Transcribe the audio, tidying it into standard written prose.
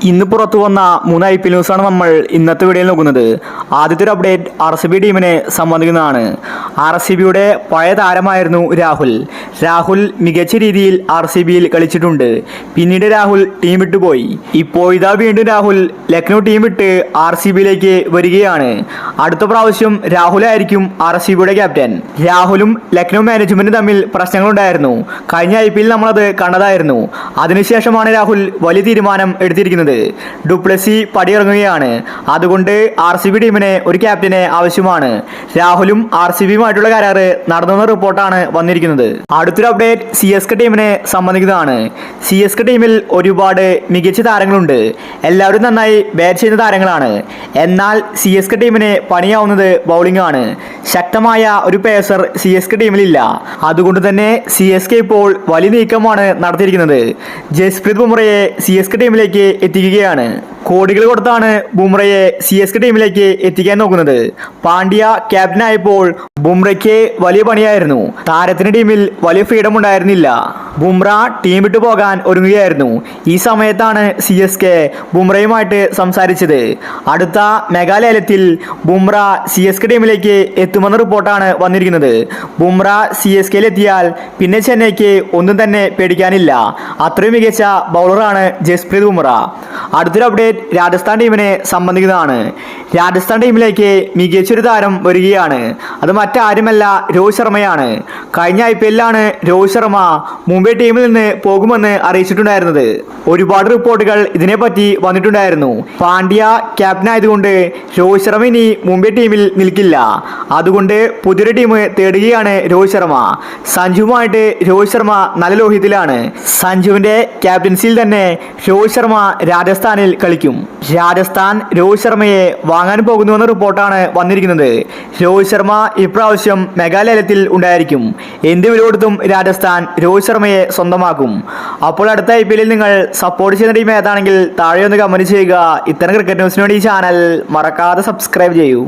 ഇന്ന് പുറത്തു വന്ന 3 IPL ന്യൂസാണ് നമ്മൾ ഇന്നത്തെ വീഡിയോയിൽ നോക്കുന്നത്. ആദ്യത്തെ ഒരു അപ്ഡേറ്റ് RCB ടീമിനെ സംബന്ധിക്കുന്നതാണ്. RCBയുടെ പഴയ താരമായിരുന്നു രാഹുൽ മികച്ച രീതിയിൽ RCBയിൽ കളിച്ചിട്ടുണ്ട്. പിന്നീട് രാഹുൽ ടീം വിട്ടുപോയി. ഇപ്പോൾ ഇതാ വീണ്ടും രാഹുൽ ലക്നൗ ടീം വിട്ട് RCBയിലേക്ക് വരികയാണ്. അടുത്ത പ്രാവശ്യം രാഹുലായിരിക്കും RCBയുടെ ക്യാപ്റ്റൻ. രാഹുലും ലക്നൗ മാനേജ്മെന്റും തമ്മിൽ പ്രശ്നങ്ങളുണ്ടായിരുന്നു. കഴിഞ്ഞ IPL നമ്മളത് കണ്ടതായിരുന്നു. അതിനുശേഷമാണ് രാഹുൽ വലിയ തീരുമാനം എടുത്തിരിക്കുന്നത്. ഡുപ്ലസി പടിയിറങ്ങുകയാണ്. അതുകൊണ്ട് RCB ടീമിന് ഒരു ക്യാപ്റ്റനെ ആവശ്യമാണ്. രാഹുലും RCBയുമായിട്ടുള്ള കരാറ് നടന്നുവെന്ന റിപ്പോർട്ടാണ് വന്നിരിക്കുന്നത്. അടുത്തൊരു അപ്ഡേറ്റ് CSK ടീമിനെ സംബന്ധിക്കുന്നതാണ്. CSK ടീമിൽ ഒരുപാട് മികച്ച താരങ്ങളുണ്ട്. എല്ലാവരും നന്നായി ബാറ്റ് ചെയ്യുന്ന താരങ്ങളാണ്. എന്നാൽ CSK ടീമിന് പണിയാവുന്നത് ബൗളിംഗ് ആണ്. ശക്തമായ ഒരു പേസർ CSK ടീമിലില്ല. അതുകൊണ്ട് തന്നെ CSK ഇപ്പോൾ വലിയ നീക്കമാണ് നടത്തിയിരിക്കുന്നത്. ജസ്പ്രീത് ബുംറയെ CSK ടീമിലേക്ക് എത്തിക്കുകയാണ്. കോടികൾ കൊടുത്താണ് ബുംറയെ CSK ടീമിലേക്ക് എത്തിക്കാൻ നോക്കുന്നത്. പാണ്ഡ്യ ക്യാപ്റ്റനായപ്പോൾ ബുംറയ്ക്ക് വലിയ പണിയായിരുന്നു. താരത്തിന് ടീമിൽ വലിയ ഫ്രീഡം ഉണ്ടായിരുന്നില്ല. ബുംറ ടീം വിട്ടു പോകാൻ ഒരുങ്ങുകയായിരുന്നു. ഈ സമയത്താണ് CSK ബുംറയുമായിട്ട് സംസാരിച്ചത്. അടുത്ത മെഗാലയത്തിൽ ബുംറ CSK ടീമിലേക്ക് എത്തുമെന്ന റിപ്പോർട്ടാണ് വന്നിരിക്കുന്നത്. ബുംറ CSKയിൽ എത്തിയാൽ പിന്നെ ചെന്നൈക്ക് ഒന്നും തന്നെ പേടിക്കാനില്ല. അത്രയും മികച്ച ബൗളറാണ് ജസ്പ്രീത് ബുംറ. അടുത്തൊരു അപ്ഡേറ്റ് രാജസ്ഥാൻ ടീമിനെ സംബന്ധിക്കുന്നതാണ്. രാജസ്ഥാൻ ടീമിലേക്ക് മികച്ചൊരു താരം വരികയാണ്. അത് മറ്റാരുമല്ല, രോഹിത് ശർമ്മയാണ്. കഴിഞ്ഞ IPLലാണ് രോഹിത് ശർമ്മ മുംബൈ ടീമിൽ നിന്ന് പോകുമെന്ന് അറിയിച്ചിട്ടുണ്ടായിരുന്നത്. ഒരുപാട് റിപ്പോർട്ടുകൾ ഇതിനെപ്പറ്റി വന്നിട്ടുണ്ടായിരുന്നു. പാണ്ഡ്യ ക്യാപ്റ്റൻ ആയതുകൊണ്ട് രോഹിത് ശർമ്മ ഇനി മുംബൈ ടീമിൽ നിൽക്കില്ല. അതുകൊണ്ട് പുതിയൊരു ടീം തേടുകയാണ് രോഹിത് ശർമ്മ. സഞ്ജുവുമായിട്ട് രോഹിത് ശർമ്മ നല്ല ലോഹിതത്തിലാണ്. സഞ്ജുവിന്റെ ക്യാപ്റ്റൻസിയിൽ തന്നെ രോഹിത് ശർമ്മ രാജസ്ഥാനിൽ കളിക്കും. രാജസ്ഥാൻ രോഹിത് ശർമ്മയെ വാങ്ങാൻ പോകുന്നുവെന്ന റിപ്പോർട്ടാണ് വന്നിരിക്കുന്നത്. രോഹിത് ശർമ്മ ഇപ്രാവശ്യം മെഗാലയത്തിൽ ഉണ്ടായിരിക്കും. എന്ത് വില കൊടുത്തും രാജസ്ഥാൻ രോഹിത് ശർമ്മയെ സ്വന്തമാക്കും. അപ്പോൾ അടുത്ത IPLൽ നിങ്ങൾ സപ്പോർട്ട് ചെയ്യുന്ന ടീം ഏതാണെങ്കിൽ താഴെ ഒന്ന് കമന്റ് ചെയ്യുക. ഇത്തരം ക്രിക്കറ്റ് ന്യൂസിന് വേണ്ടി ഈ ചാനൽ മറക്കാതെ സബ്സ്ക്രൈബ് ചെയ്യൂ.